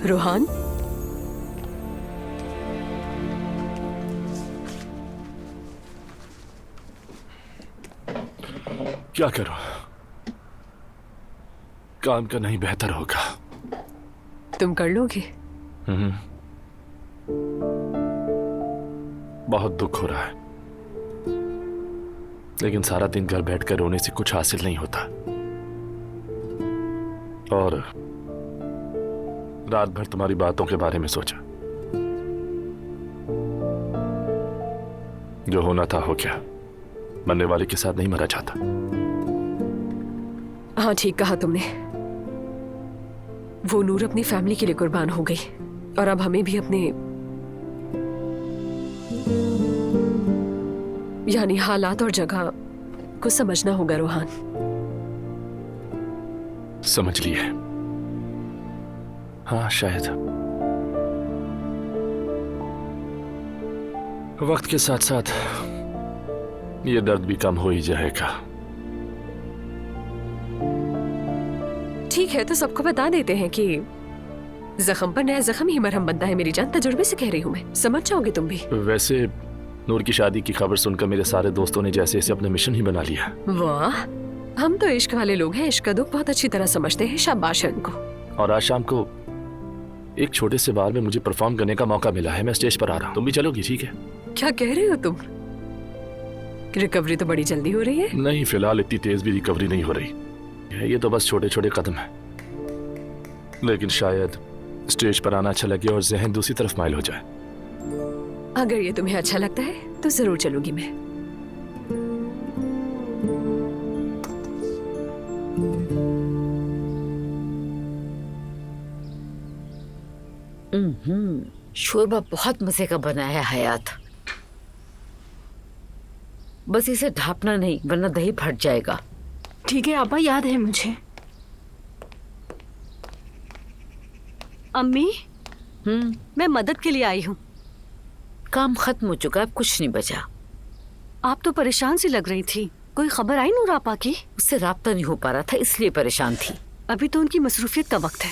रोहान, क्या करूं? काम करना ही बेहतर होगा। तुम कर लोगे? बहुत दुख हो रहा है, लेकिन सारा दिन घर बैठकर रोने से कुछ हासिल नहीं होता। और रात भर तुम्हारी बातों के बारे में सोचा। जो होना था हो गया। मरने वाले के साथ नहीं मरा जाता। हाँ, ठीक कहा तुमने। वो नूर अपनी फैमिली के लिए कुर्बान हो गई और अब हमें भी अपने यानी हालात और जगह को समझना होगा। रोहान, समझ लिए। हाँ, शायद वक्त के साथ साथ ये दर्द भी कम हो ही जाएगा। ठीक है, तो सबको बता देते हैं कि जख्म पर नया जख्म ही मरहम बनता है। मेरी जान, तजुर्बे से कह रही हूँ मैं, समझ जाओगे तुम भी। वैसे नूर की शादी की खबर सुनकर मेरे सारे दोस्तों ने जैसे इसे अपना मिशन ही बना लिया। वाह, हम तो इश्क वाले लोग हैं, इश्क का दुख बहुत अच्छी तरह समझते हैं। शाबाश है उनको। और आज शाम को एक छोटे से बार में मुझे परफॉर्म करने का मौका मिला है। मैं स्टेज पर आ रहा हूँ, तुम भी चलोगी? ठीक है? क्या कह रहे हो तुम? रिकवरी तो बड़ी जल्दी हो रही है। नहीं, फिलहाल इतनी तेज भी रिकवरी नहीं हो रही है। ये तो बस छोटे छोटे कदम है, लेकिन शायद स्टेज पर आना अच्छा लगे और जहन दूसरी तरफ माइल हो जाए। अगर ये तुम्हें अच्छा लगता है तो जरूर चलूंगी मैं। शोरबा बहुत मजे का बना है हयात। बस इसे ढापना नहीं, वरना दही फट जाएगा। ठीक है अब्बा, याद है मुझे। अम्मी, मैं मदद के लिए आई हूँ। काम खत्म हो चुका है, अब कुछ नहीं बचा। आप तो परेशान सी लग रही थी। कोई खबर आई नूर आपा की? उससे राब्ता नहीं हो पा रहा था, इसलिए परेशान थी। अभी तो उनकी मसरूफियत का वक्त है।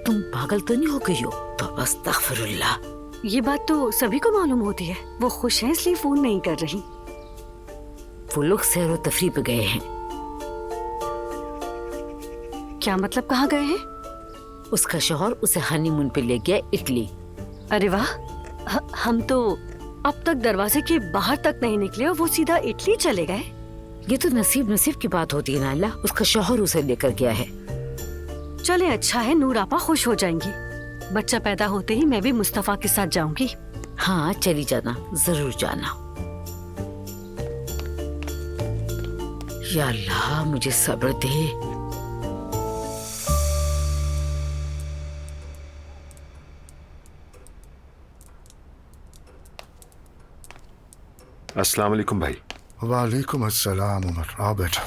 तुम पागल तो नहीं हो गई हो? तो अस्तगफिरुल्लाह। ये बात तो सभी को मालूम होती है। वो खुश हैं इसलिए फोन नहीं कर रही। वो लोग सैर और तफरीह पे गए हैं। क्या मतलब, कहाँ गए हैं? उसका शौहर उसे हनीमून पे ले गया इटली। अरे वाह, हम तो अब तक दरवाजे के बाहर तक नहीं निकले और वो सीधा इटली चले गए। ये तो नसीब नसीब की बात होती है ना अल्लाह। उसका शौहर उसे लेकर गया है। चले, अच्छा है, नूर आपा खुश हो जाएंगी। बच्चा पैदा होते ही मैं भी मुस्तफा के साथ जाऊंगी। हाँ, चली जाना, जरूर जाना। या अल्लाह, मुझे सब्र दे। अस्सलाम वालेकुम भाई। वालेकुम अस्सलाम उमर, आओ बैठो।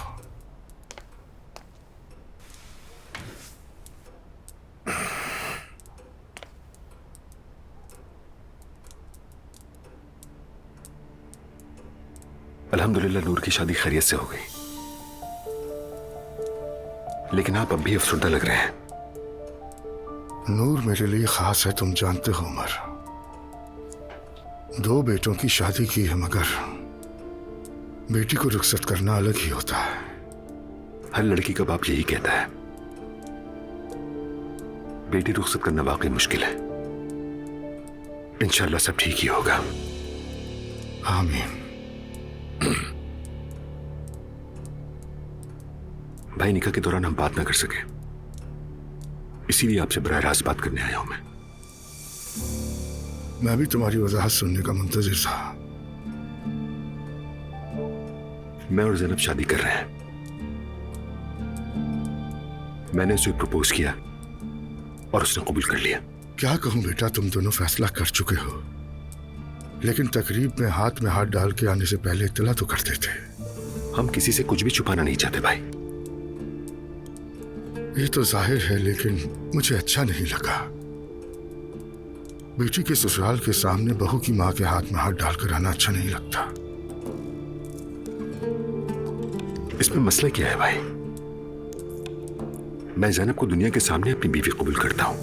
अल्हम्दुलिल्लाह नूर की शादी खैरियत से हो गई, लेकिन आप अब भी अफसरदा लग रहे हैं। नूर मेरे लिए खास है, तुम जानते हो उमर। 2 बेटों की शादी की है, मगर बेटी को रुखसत करना अलग ही होता है। हर लड़की का बाप यही कहता है। बेटी रुखसत करना वाकई मुश्किल है। इंशाल्लाह सब ठीक ही होगा। आमीन। भाई, निकाह के दौरान हम बात ना कर सके, इसीलिए आपसे बराह रास्त बात करने आया हूं मैं भी तुम्हारी वजाहत सुनने का मुंतजिर था। मैं और ज़ैनब शादी कर रहे हैं। मैंने उसे प्रपोज किया और उसने कबूल कर लिया। क्या कहूं बेटा, तुम दोनों फैसला कर चुके हो, लेकिन तकरीब में हाथ डाल के आने से पहले इत्तला तो करते थे। हम किसी से कुछ भी छुपाना नहीं चाहते भाई। ये तो जाहिर है, लेकिन मुझे अच्छा नहीं लगा। बेटी के ससुराल के सामने बहू की माँ के हाथ में हाथ डालकर आना अच्छा नहीं लगता। इसमें मसला क्या है भाई? मैं ज़ैनब को दुनिया के सामने अपनी बीवी कबूल करता हूँ।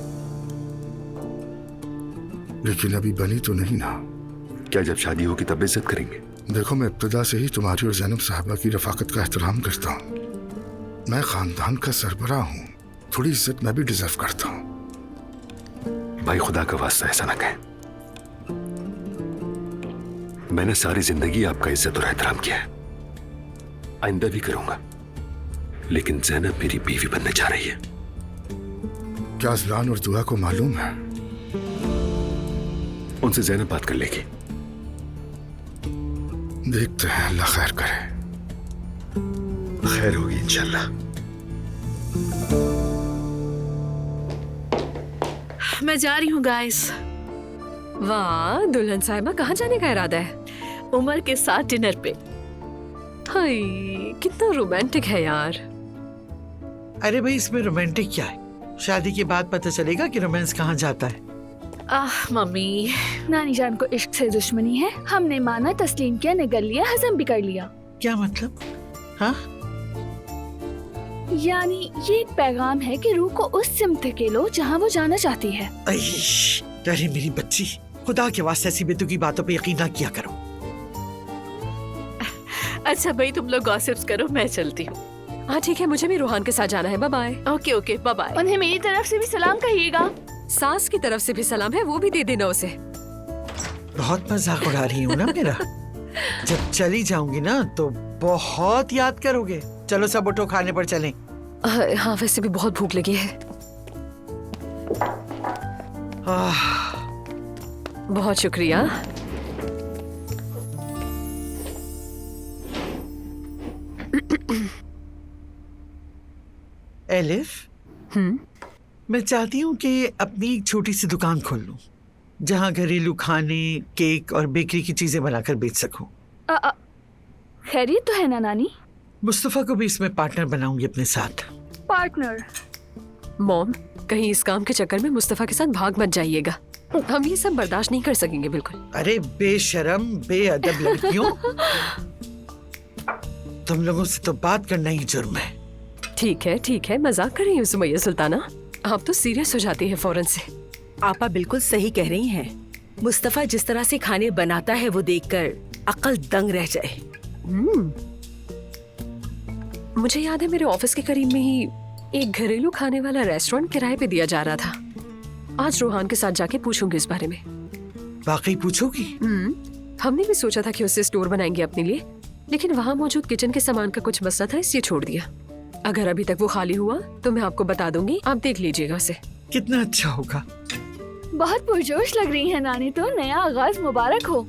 लेकिन अभी बनी तो नहीं ना। क्या जब शादी होगी तब इज्जत करेंगे? देखो, मैं इब्तदा से ही तुम्हारी और ज़ैनब साहबा की रफाकत का एहतराम करता हूँ। मैं खानदान का सरबराह हूँ, थोड़ी इज्जत मैं भी डिजर्व करता हूँ। भाई खुदा का वास्ता ऐसा ना कहें। मैंने सारी जिंदगी आपका इज्जत और एहतराम किया है, आइंदा भी करूंगा। लेकिन ज़ैनब मेरी बीवी बनने जा रही है। क्या अज़लान और दुआ को मालूम है? उनसे ज़ैनब बात कर लेगी। देखते हैं, अल्लाह खैर करे। खैर होगी इंशाल्लाह। मैं जा रही हूँ गाइस। वाह, दुल्हन साहिबा कहाँ जाने का इरादा है? उमर के साथ डिनर पे। हाय, कितना रोमांटिक है यार। अरे भाई, इसमें रोमांटिक क्या है? शादी के बाद पता चलेगा कि रोमांस कहाँ जाता है। मम्मी, नानी जान को इश्क से दुश्मनी है। हमने माना, तस्लीम किया, निगल लिया, हजम भी कर लिया। क्या मतलब? हाँ, यानी ये एक पैगाम है कि रूह को उस सिमत धकेलो जहाँ वो जाना चाहती है। अरे मेरी बच्ची, खुदा के वास्ते ऐसी बेतुकी बातों पे यकीन ना किया करो। अच्छा भाई, तुम लोग गॉसिप्स करो, मैं चलती हूँ। हाँ ठीक है, मुझे भी रूहान के साथ जाना है। Bye bye. Okay okay, bye bye. उन्हें मेरी तरफ से भी सलाम कहिएगा। सास की तरफ से भी सलाम है, वो भी दे देना उसे। बहुत मजाक उड़ा रही हूँ ना मेरा। जब चली जाऊंगी ना तो बहुत याद करोगे। चलो सब उठो, खाने पर चलें। हाँ, वैसे भी बहुत भूख लगी है। बहुत शुक्रिया। एलिफ, मैं चाहती हूँ कि अपनी एक छोटी सी दुकान खोल लूँ जहाँ घरेलू खाने, केक और बेकरी की चीजें बनाकर बेच सकूँ। खैरियत तो है ना नानी? मुस्तफा को भी इसमें पार्टनर बनाऊंगी अपने साथ। पार्टनर? मॉम, कहीं इस काम के चक्कर में मुस्तफा के साथ भाग मत जाइएगा। हम ये सब बर्दाश्त नहीं कर सकेंगे बिल्कुल। अरे बेशरम, बेअदब लड़कियों, तुम लोगों से तो बात करना ही जुर्म है। ठीक है, मजाक कर रही हूँ सुमैया सुल्ताना। आप तो सीरियस हो जाती है फौरन से। आपा बिल्कुल सही कह रही हैं। मुस्तफा जिस तरह से खाने बनाता है वो देखकर अक्ल दंग रह जाए। मुझे याद है, मेरे ऑफिस के करीब में ही एक घरेलू खाने वाला रेस्टोरेंट किराए पे दिया जा रहा था। आज रूहान के साथ जाके पूछूंगी इस बारे में। वाकई पूछोगी? हमने भी सोचा था कि उससे स्टोर बनाएंगे अपने लिए, लेकिन वहाँ मौजूद किचन के सामान का कुछ मसला था, इसलिए छोड़ दिया। अगर अभी तक वो खाली हुआ तो मैं आपको बता दूंगी, आप देख लीजिएगा उसे। कितना अच्छा होगा। बहुत पुरजोश लग रही है नानी, तो नया आगाज मुबारक हो।